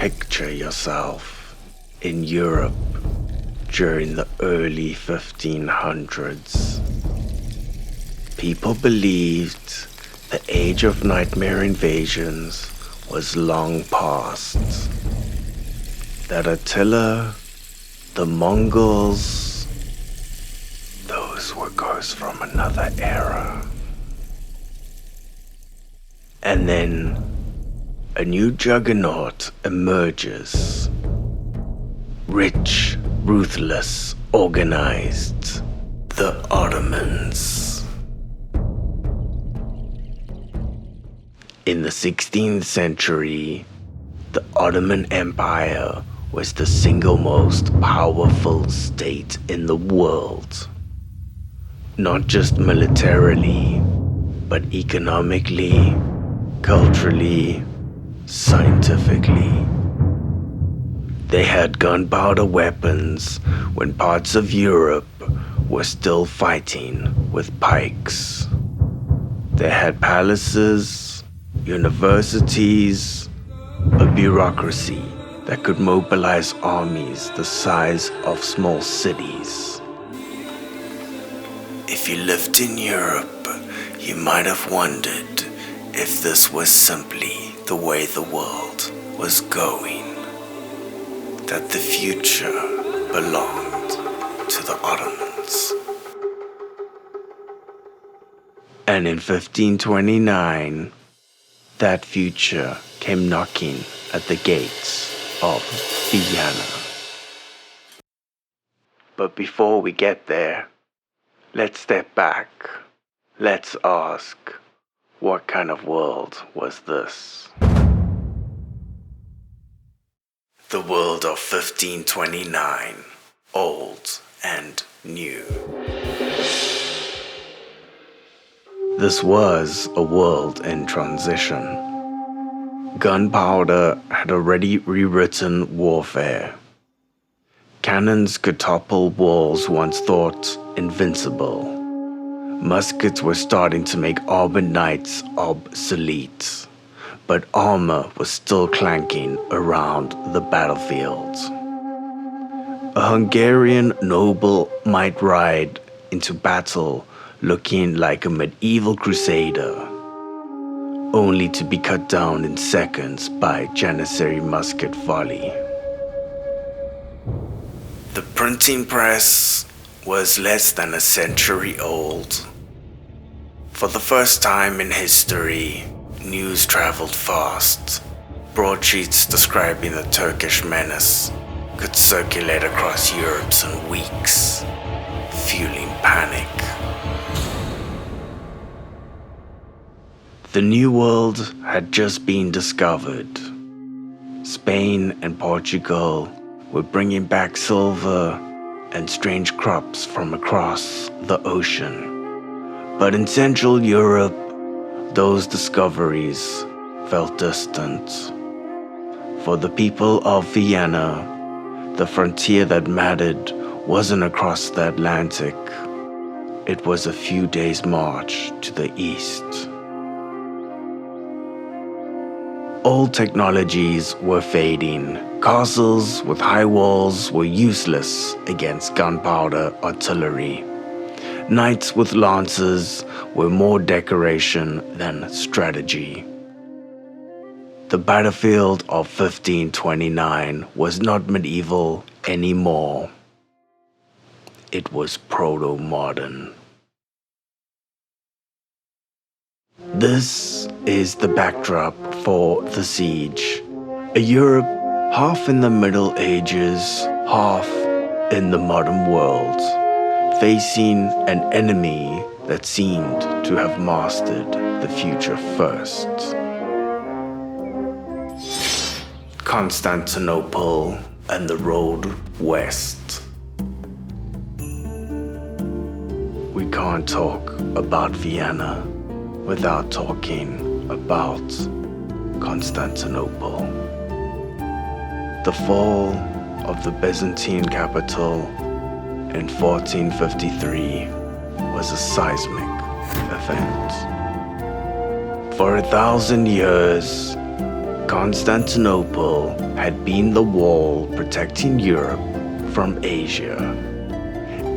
Picture yourself in Europe during the early 1500s. People believed the age of nightmare invasions was long past. That Attila, the Mongols, those were ghosts from another era. And then a new juggernaut emerges. Rich, ruthless, organized. The Ottomans. In the 16th century, the Ottoman Empire was the single most powerful state in the world. Not just militarily, but economically, culturally, scientifically. They had gunpowder weapons when parts of Europe were still fighting with pikes. They had palaces, universities, a bureaucracy that could mobilize armies the size of small cities. If you lived in Europe, you might have wondered if this was simply the way the world was going, that the future belonged to the Ottomans. And in 1529, that future came knocking at the gates of Vienna. But before we get there, let's step back. Let's ask, what kind of world was this? The world of 1529, old and new. This was a world in transition. Gunpowder had already rewritten warfare. Cannons could topple walls once thought invincible. Muskets were starting to make armored knights obsolete, but armor was still clanking around the battlefield. A Hungarian noble might ride into battle looking like a medieval crusader, only to be cut down in seconds by Janissary musket volley. The printing press was less than a century old. For the first time in history, news traveled fast. Broadsheets describing the Turkish menace could circulate across Europe in weeks, fueling panic. The New World had just been discovered. Spain and Portugal were bringing back silver and strange crops from across the ocean. But in Central Europe, those discoveries felt distant. For the people of Vienna, the frontier that mattered wasn't across the Atlantic. It was a few days' march to the east. Old technologies were fading. Castles with high walls were useless against gunpowder artillery. Knights with lances were more decoration than strategy. The battlefield of 1529 was not medieval anymore. It was proto-modern. This is the backdrop for the siege. A Europe half in the Middle Ages, half in the modern world, facing an enemy that seemed to have mastered the future first. Constantinople and the road west. We can't talk about Vienna without talking about Constantinople. The fall of the Byzantine capital in 1453 was a seismic event. For 1,000 years, Constantinople had been the wall protecting Europe from Asia.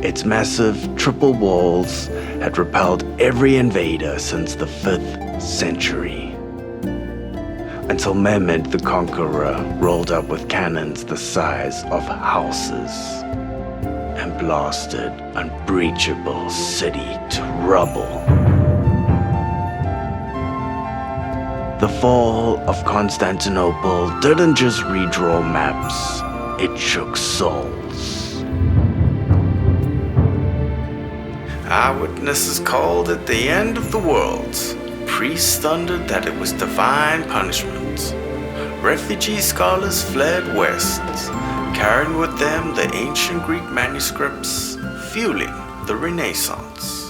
Its massive triple walls had repelled every invader since the 5th century. Until Mehmed the Conqueror rolled up with cannons the size of houses and blasted unbreachable city to rubble. The fall of Constantinople didn't just redraw maps, it shook souls. Eyewitnesses called it the end of the world. Priests thundered that it was divine punishment. Refugee scholars fled west, carrying with them the ancient Greek manuscripts, fueling the Renaissance.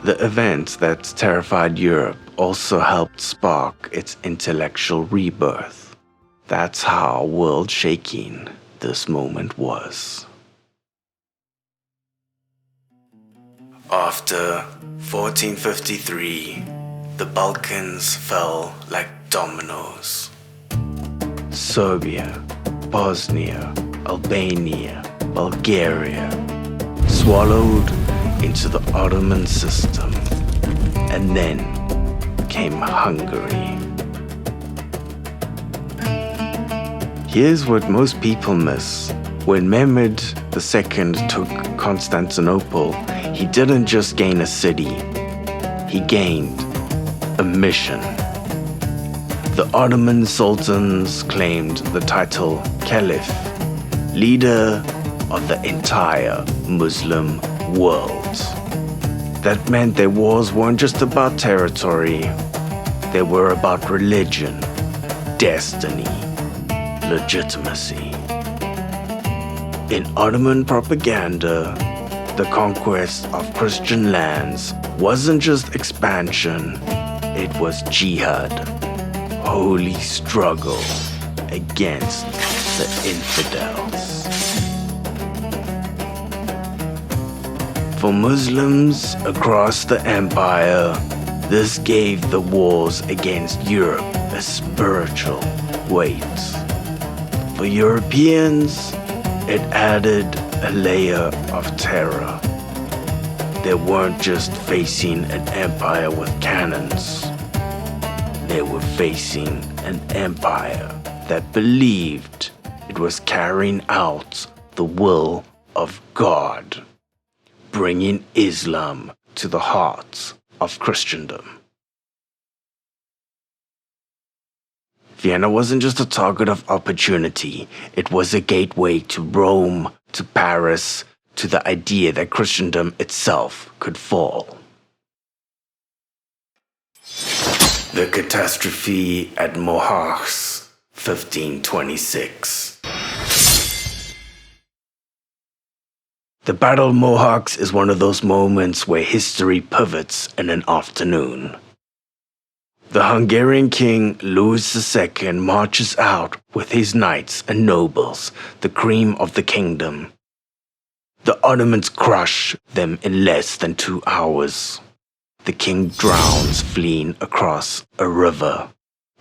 The events that terrified Europe also helped spark its intellectual rebirth. That's how world-shaking this moment was. After 1453, the Balkans fell like dominoes. Serbia, Bosnia, Albania, Bulgaria swallowed into the Ottoman system, and then came Hungary. Here's what most people miss. When Mehmed II took Constantinople, he didn't just gain a city, he gained a mission. The Ottoman sultans claimed the title Caliph, leader of the entire Muslim world. That meant their wars weren't just about territory, they were about religion, destiny, legitimacy. In Ottoman propaganda, the conquest of Christian lands wasn't just expansion, it was jihad, holy struggle against the infidels. For Muslims across the empire, this gave the wars against Europe a spiritual weight. For Europeans, it added a layer of terror. They weren't just facing an empire with cannons. They were facing an empire that believed it was carrying out the will of God, bringing Islam to the heart of Christendom. Vienna wasn't just a target of opportunity, it was a gateway to Rome, to Paris, to the idea that Christendom itself could fall. The catastrophe at Mohacs, 1526. The Battle of Mohacs is one of those moments where history pivots in an afternoon. The Hungarian king Louis II marches out with his knights and nobles, the cream of the kingdom. The Ottomans crush them in less than 2 hours. The king drowns fleeing across a river.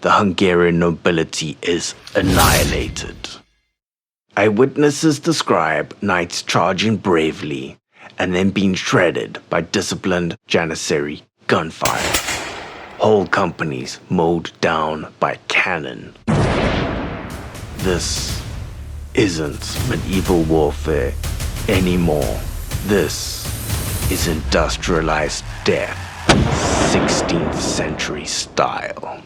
The Hungarian nobility is annihilated. Eyewitnesses describe knights charging bravely and then being shredded by disciplined Janissary gunfire. Whole companies mowed down by cannon. This isn't medieval warfare anymore. This is industrialized death, 16th century style.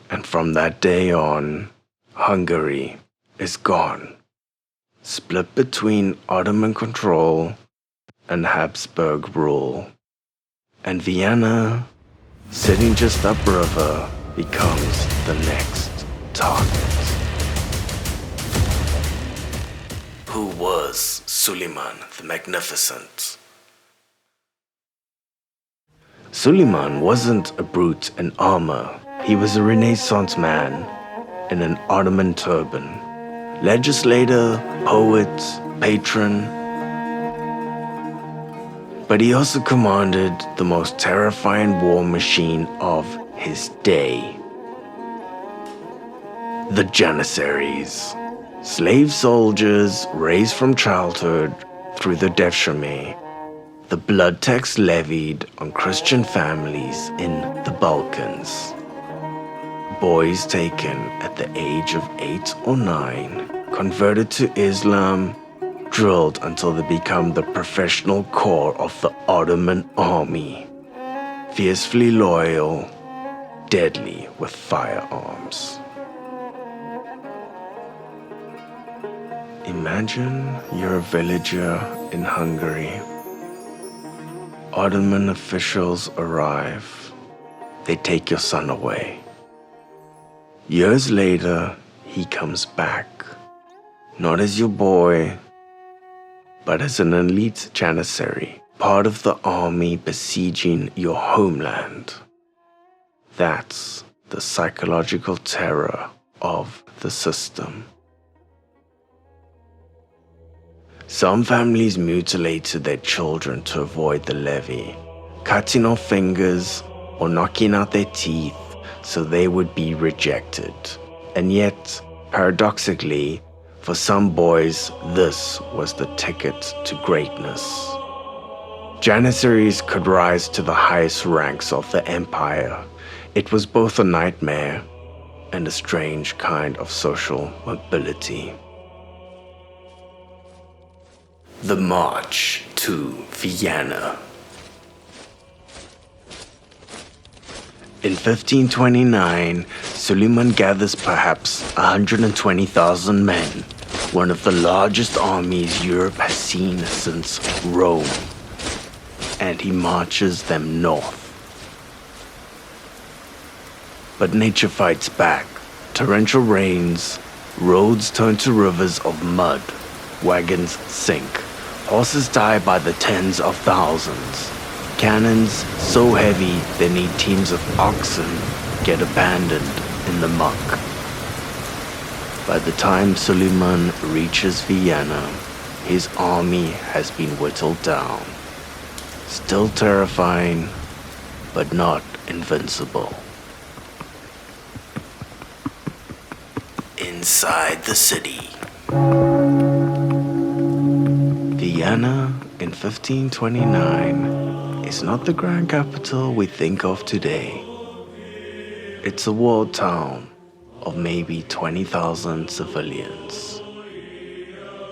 And from that day on, Hungary is gone, split between Ottoman control and Habsburg rule. And Vienna, sitting just upriver, becomes the next target. Who was Suleiman the Magnificent? Suleiman wasn't a brute in armor. He was a Renaissance man in an Ottoman turban. Legislator, poet, patron. But he also commanded the most terrifying war machine of his day. The Janissaries, slave soldiers raised from childhood through the Devshirme, the blood tax levied on Christian families in the Balkans. Boys taken at the age of 8 or 9, converted to Islam, drilled until they become the professional corps of the Ottoman army, fiercely loyal, deadly with firearms. Imagine you're a villager in Hungary. Ottoman officials arrive. They take your son away. Years later, he comes back, not as your boy, but as an elite Janissary, part of the army besieging your homeland. That's the psychological terror of the system. Some families mutilated their children to avoid the levy, cutting off fingers or knocking out their teeth so they would be rejected. And yet, paradoxically, for some boys, this was the ticket to greatness. Janissaries could rise to the highest ranks of the empire. It was both a nightmare and a strange kind of social mobility. The March to Vienna. In 1529, Suleiman gathers perhaps 120,000 men, one of the largest armies Europe has seen since Rome, and he marches them north. But nature fights back. Torrential rains, roads turn to rivers of mud, wagons sink, horses die by the tens of thousands. Cannons so heavy they need teams of oxen get abandoned in the muck. By the time Suleiman reaches Vienna, his army has been whittled down. Still terrifying, but not invincible. Inside the city. Vienna in 1529 is not the grand capital we think of today. It's a walled town of maybe 20,000 civilians,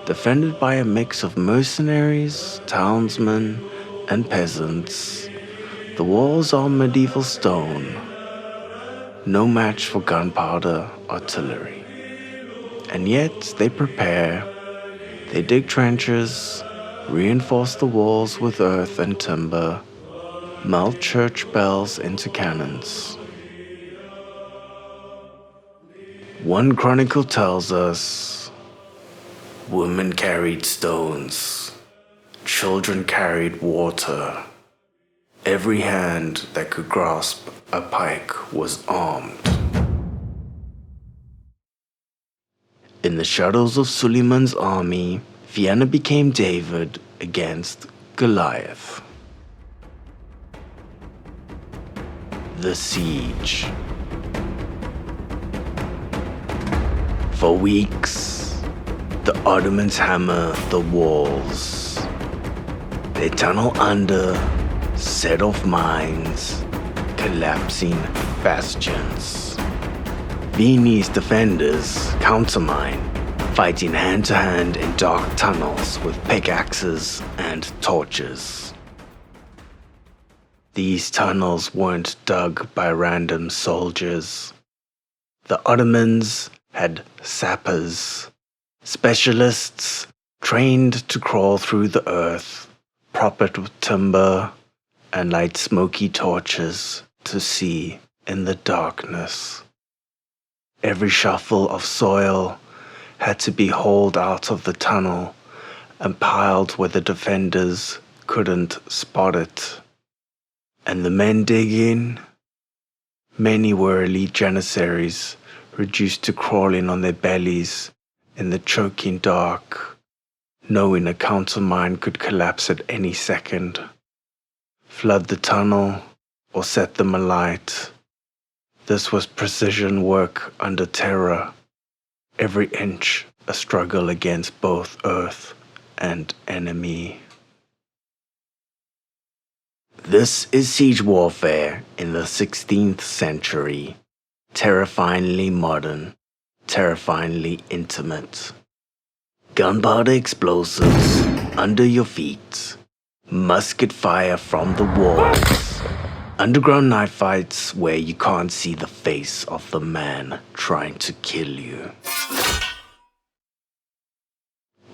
defended by a mix of mercenaries, townsmen, and peasants. The walls are medieval stone, no match for gunpowder artillery. And yet they prepare, they dig trenches, reinforce the walls with earth and timber, melt church bells into cannons. One chronicle tells us, women carried stones, children carried water. Every hand that could grasp a pike was armed. In the shadows of Suleiman's army, Vienna became David against Goliath. The siege. For weeks, the Ottomans hammer the walls. They tunnel under, set off mines, collapsing bastions. Viennese defenders countermine, fighting hand-to-hand in dark tunnels with pickaxes and torches. These tunnels weren't dug by random soldiers. The Ottomans had sappers, specialists trained to crawl through the earth, prop it with timber, and light smoky torches to see in the darkness. Every shuffle of soil had to be hauled out of the tunnel and piled where the defenders couldn't spot it. And the men digging, many were elite Janissaries, reduced to crawling on their bellies in the choking dark, knowing a countermine could collapse at any second. flood the tunnel, or set them alight. This was precision work under terror, every inch a struggle against both earth and enemy. This is siege warfare in the 16th century, terrifyingly modern, terrifyingly intimate. Gunpowder explosives under your feet, musket fire from the walls, underground knife fights where you can't see the face of the man trying to kill you.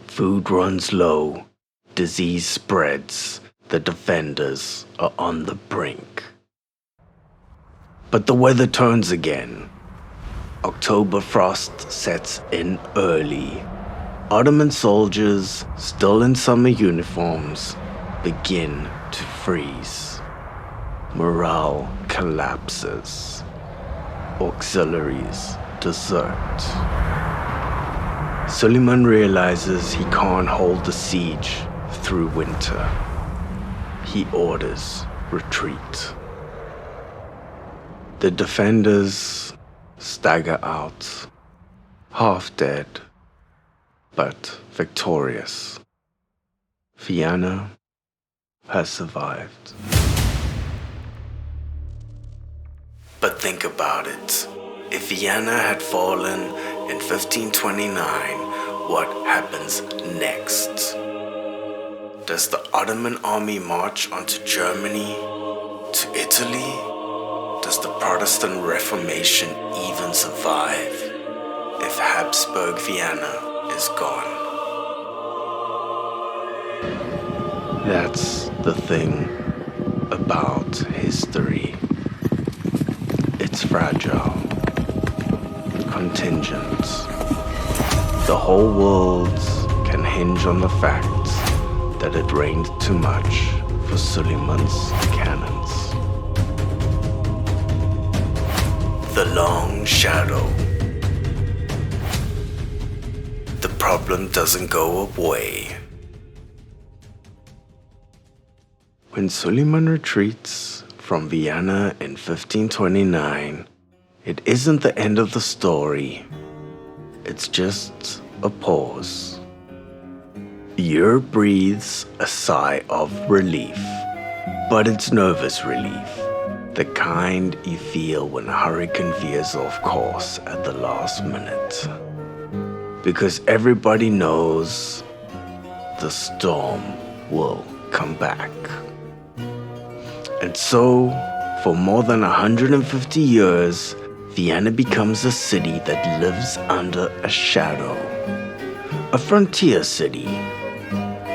Food runs low, disease spreads, the defenders are on the brink. But the weather turns again. October frost sets in early. Ottoman soldiers, still in summer uniforms, begin to freeze. Morale collapses. Auxiliaries desert. Suleiman realizes he can't hold the siege through winter. He orders retreat. The defenders stagger out, half dead, but victorious. Vienna has survived. But think about it. If Vienna had fallen in 1529, what happens next? Does the Ottoman army march onto Germany, to Italy? Does the Protestant Reformation even survive if Habsburg Vienna is gone? That's the thing about history. It's fragile, contingent. The whole world can hinge on the fact that it rained too much for Suleiman's cannons. The long shadow. The problem doesn't go away. When Suleiman retreats from Vienna in 1529, it isn't the end of the story. It's just a pause. Europe breathes a sigh of relief, but it's nervous relief, the kind you feel when a hurricane veers off course at the last minute. Because everybody knows the storm will come back. And so, for more than 150 years, Vienna becomes a city that lives under a shadow. A frontier city.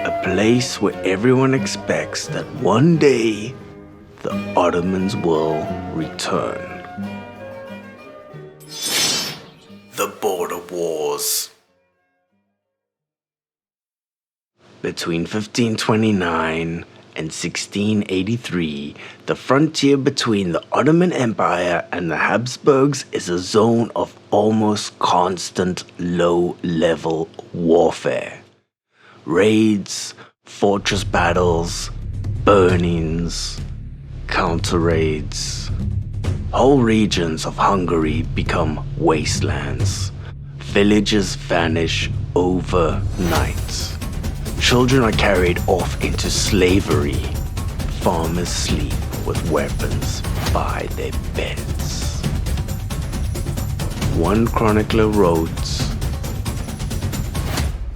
A place where everyone expects that one day the Ottomans will return. The Border Wars. Between 1529 and 1683, the frontier between the Ottoman Empire and the Habsburgs is a zone of almost constant low-level warfare. Raids, fortress battles, burnings, counter-raids. Whole regions of Hungary become wastelands. Villages vanish overnight. Children are carried off into slavery. Farmers sleep with weapons by their beds. One chronicler wrote,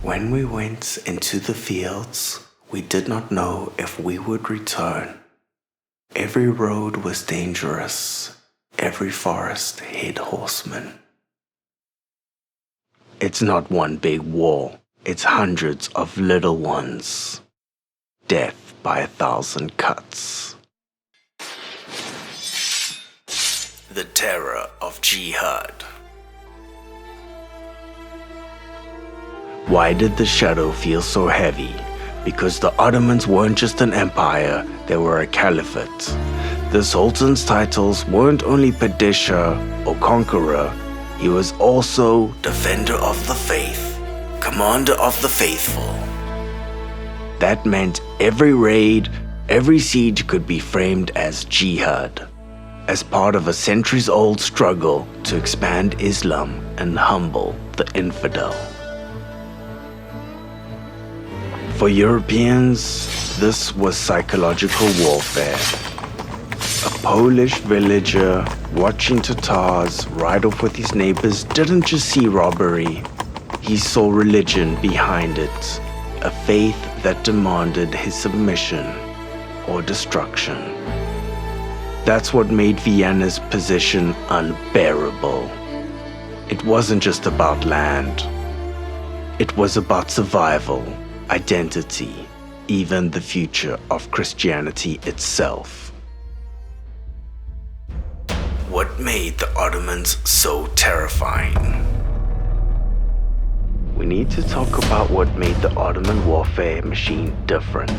"When we went into the fields, we did not know if we would return. Every road was dangerous. Every forest hid horsemen." It's not one big war. It's hundreds of little ones. Death by 1,000 cuts. The terror of jihad. Why did the shadow feel so heavy? Because the Ottomans weren't just an empire, they were a caliphate. The Sultan's titles weren't only Padishah or conqueror, he was also defender of the faith. Commander of the faithful. That meant every raid, Every siege could be framed as jihad, as part of a centuries-old struggle to expand Islam and humble the infidel. For Europeans, this was psychological warfare. A Polish villager watching Tatars ride off with his neighbors didn't just see robbery, he saw religion behind it, a faith that demanded his submission or destruction. That's what made Vienna's position unbearable. It wasn't just about land. It was about survival, identity, even the future of Christianity itself. What made the Ottomans so terrifying? We need to talk about what made the Ottoman warfare machine different.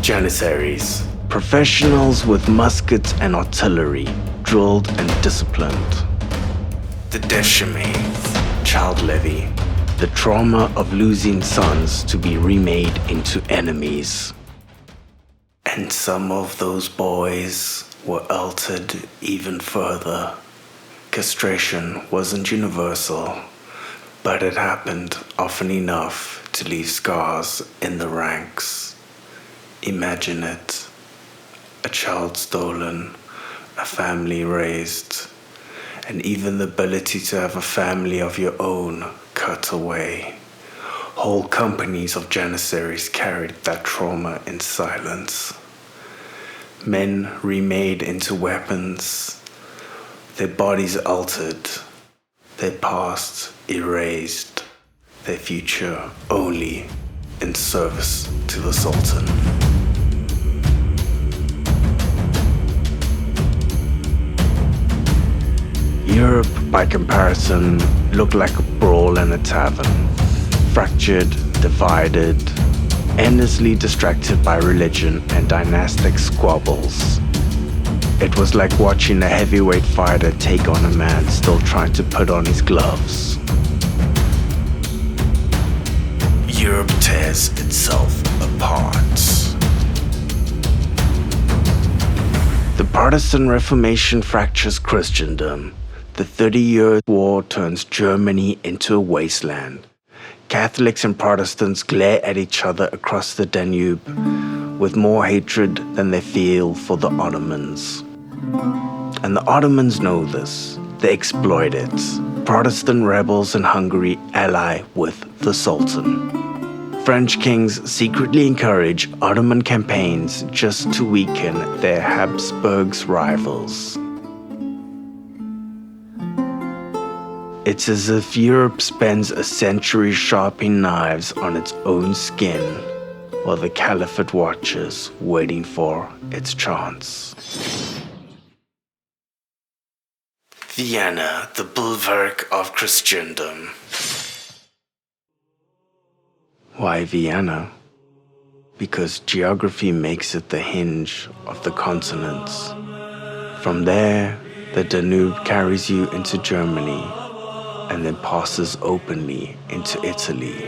Janissaries, professionals with muskets and artillery, drilled and disciplined. The decimate, child levy, the trauma of losing sons to be remade into enemies. And some of those boys were altered even further. Castration wasn't universal, but it happened often enough to leave scars in the ranks. Imagine it, a child stolen, a family razed, and even the ability to have a family of your own cut away. Whole companies of Janissaries carried that trauma in silence. Men remade into weapons, their bodies altered, their past erased, their future only in service to the Sultan. Europe, by comparison, looked like a brawl in a tavern, fractured, divided, endlessly distracted by religion and dynastic squabbles. It was like watching a heavyweight fighter take on a man still trying to put on his gloves. Europe tears itself apart. The Protestant Reformation fractures Christendom. The 30-year war turns Germany into a wasteland. Catholics and Protestants glare at each other across the Danube with more hatred than they feel for the Ottomans. And the Ottomans know this. They exploit it. Protestant rebels in Hungary ally with the Sultan. French kings secretly encourage Ottoman campaigns just to weaken their Habsburgs rivals. It's as if Europe spends a century sharpening knives on its own skin, while the Caliphate watches, waiting for its chance. Vienna, the bulwark of Christendom. Why Vienna? Because geography makes it the hinge of the continents. From there, the Danube carries you into Germany, and then passes openly into Italy.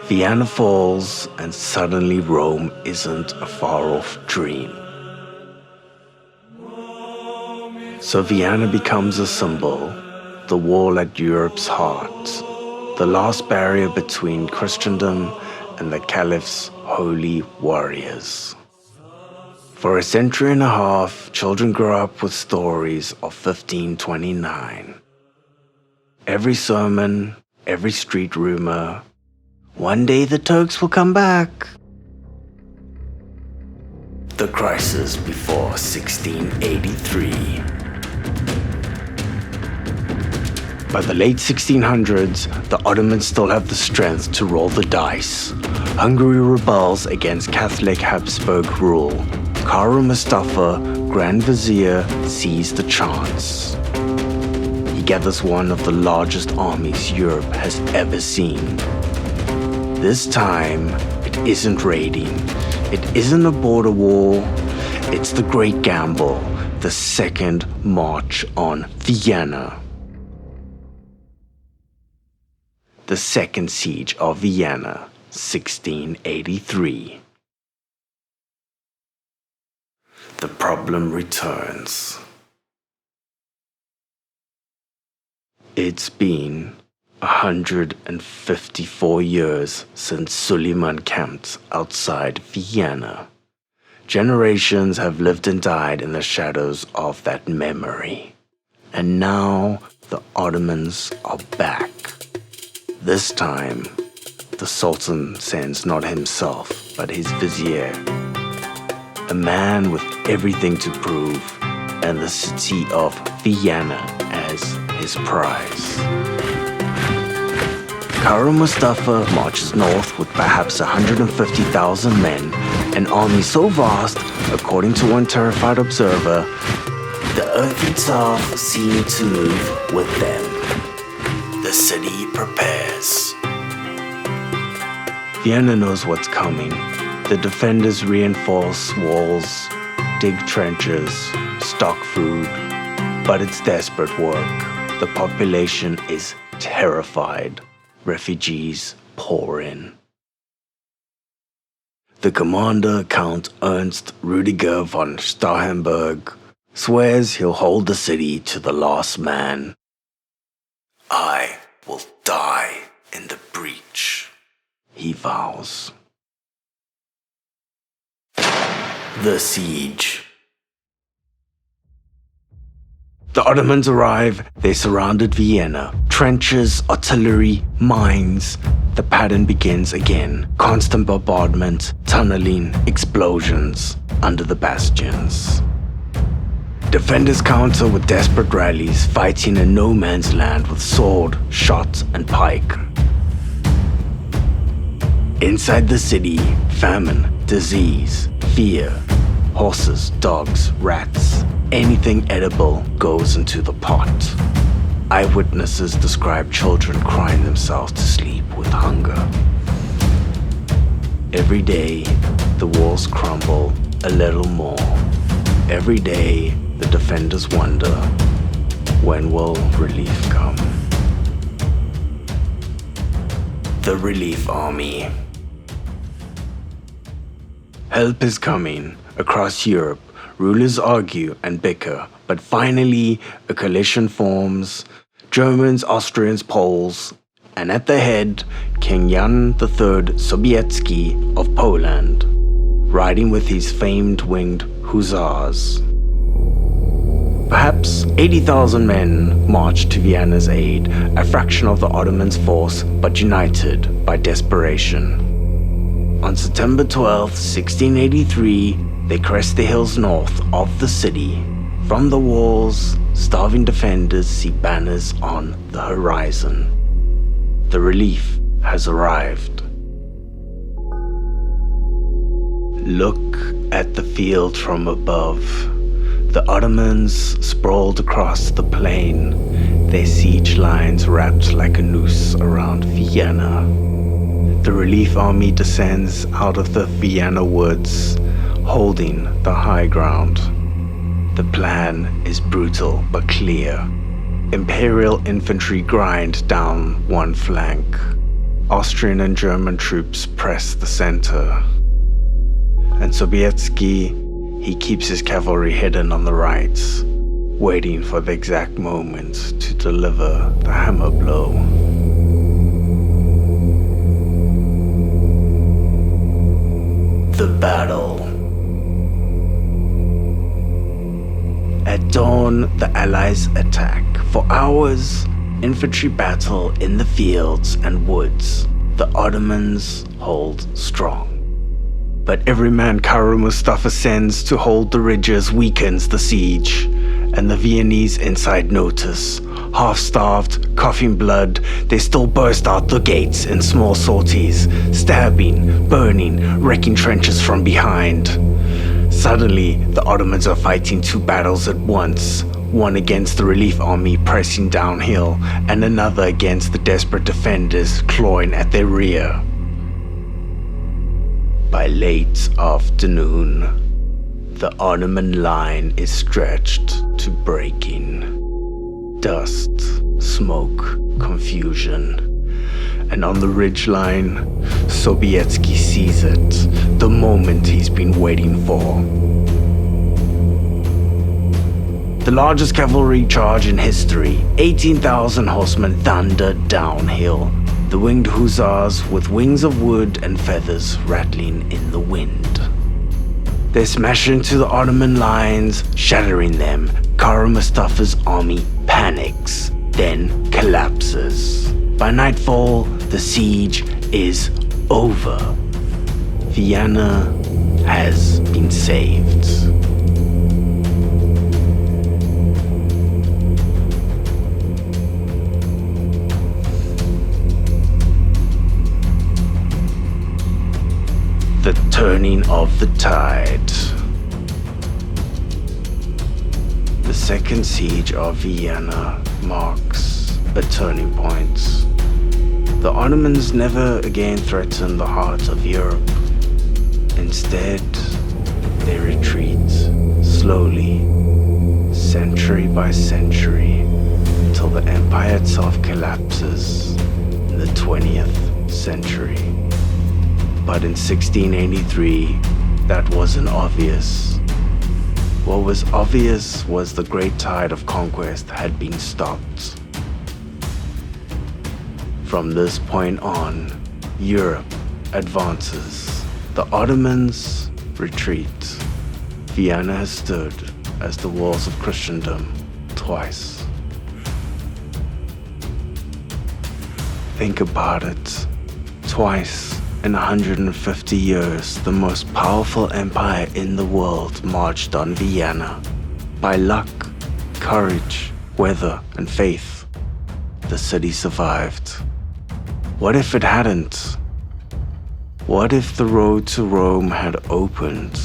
Vienna falls, and suddenly Rome isn't a far-off dream. So Vienna becomes a symbol, the wall at Europe's heart, the last barrier between Christendom and the Caliph's holy warriors. For a century and a half, children grow up with stories of 1529. Every sermon, every street rumor, one day the Turks will come back. The crisis before 1683. By the late 1600s, the Ottomans still have the strength to roll the dice. Hungary rebels against Catholic Habsburg rule. Kara Mustafa, Grand Vizier, sees the chance. He gathers one of the largest armies Europe has ever seen. This time, it isn't raiding. It isn't a border war. It's the Great Gamble, the Second March on Vienna. The Second Siege of Vienna, 1683. the problem returns. It's been 154 years since Suleiman camped outside Vienna. Generations have lived and died in the shadows of that memory. And now the Ottomans are back. This time, the Sultan sends not himself, but his vizier, a man with everything to prove, and the city of Vienna as his prize. Kara Mustafa marches north with perhaps 150,000 men, an army so vast, according to one terrified observer, the earthy turf seemed to move with them. The city prepares. Vienna knows what's coming. The defenders reinforce walls, dig trenches, stock food, but it's desperate work. The population is terrified. Refugees pour in. The commander, Count Ernst Rüdiger von Starhemberg, swears he'll hold the city to the last man. I will die in the breach, he vows. The siege. The Ottomans arrive. They surrounded Vienna. Trenches, artillery, mines. The pattern begins again. Constant bombardment, tunneling, explosions under the bastions. Defenders counter with desperate rallies, fighting in no man's land with sword, shot, and pike. Inside the city, famine, disease, fear, horses, dogs, rats. Anything edible goes into the pot. Eyewitnesses describe children crying themselves to sleep with hunger. Every day, the walls crumble a little more. Every day, the defenders wonder, when will relief come? The Relief Army. Help is coming. Across Europe, rulers argue and bicker, but finally a coalition forms. Germans, Austrians, Poles, and at the head, King Jan III Sobieski of Poland, riding with his famed winged hussars. Perhaps 80,000 men marched to Vienna's aid, a fraction of the Ottomans' force, but united by desperation. On September 12, 1683, they crest the hills north of the city. From the walls, starving defenders see banners on the horizon. The relief has arrived. Look at the field from above. The Ottomans sprawled across the plain, their siege lines wrapped like a noose around Vienna. The relief army descends out of the Vienna woods, holding the high ground. The plan is brutal but clear. Imperial infantry grind down one flank. Austrian and German troops press the center. And Sobieski, he keeps his cavalry hidden on the right, waiting for the exact moment to deliver the hammer blow. The battle. At dawn, the Allies attack. For hours, infantry battle in the fields and woods. The Ottomans hold strong. But every man Kara Mustafa sends to hold the ridges weakens the siege, and the Viennese inside notice. Half-starved, coughing blood, they still burst out the gates in small sorties, stabbing, burning, wrecking trenches from behind. Suddenly, the Ottomans are fighting two battles at once, one against the relief army pressing downhill, and another against the desperate defenders clawing at their rear. By late afternoon, the Ottoman line is stretched to breaking. Dust, smoke, confusion. And on the ridgeline, Sobieski sees it, the moment he's been waiting for. The largest cavalry charge in history, 18,000 horsemen thundered downhill, the winged hussars with wings of wood and feathers rattling in the wind. They smash into the Ottoman lines, shattering them. Kara Mustafa's army panics, then collapses. By nightfall, the siege is over. Vienna has been saved. The turning of the tide. The second siege of Vienna marks a turning point. The Ottomans never again threatened the heart of Europe. Instead, they retreat slowly, century by century, until the empire itself collapses in the 20th century. But in 1683, that wasn't obvious. What was obvious was the great tide of conquest had been stopped. From this point on, Europe advances. The Ottomans retreat. Vienna has stood as the walls of Christendom twice. Think about it. Twice in 150 years, the most powerful empire in the world marched on Vienna. By luck, courage, weather, and faith, the city survived. What if it hadn't? What if the road to Rome had opened?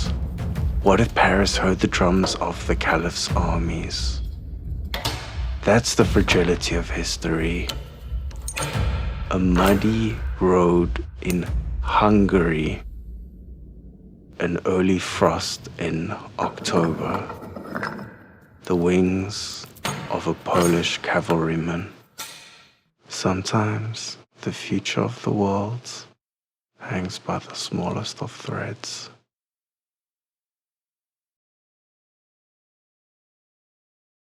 What if Paris heard the drums of the Caliph's armies? That's the fragility of history. A muddy road in Hungary, an early frost in October, the wings of a Polish cavalryman. Sometimes the future of the world hangs by the smallest of threads.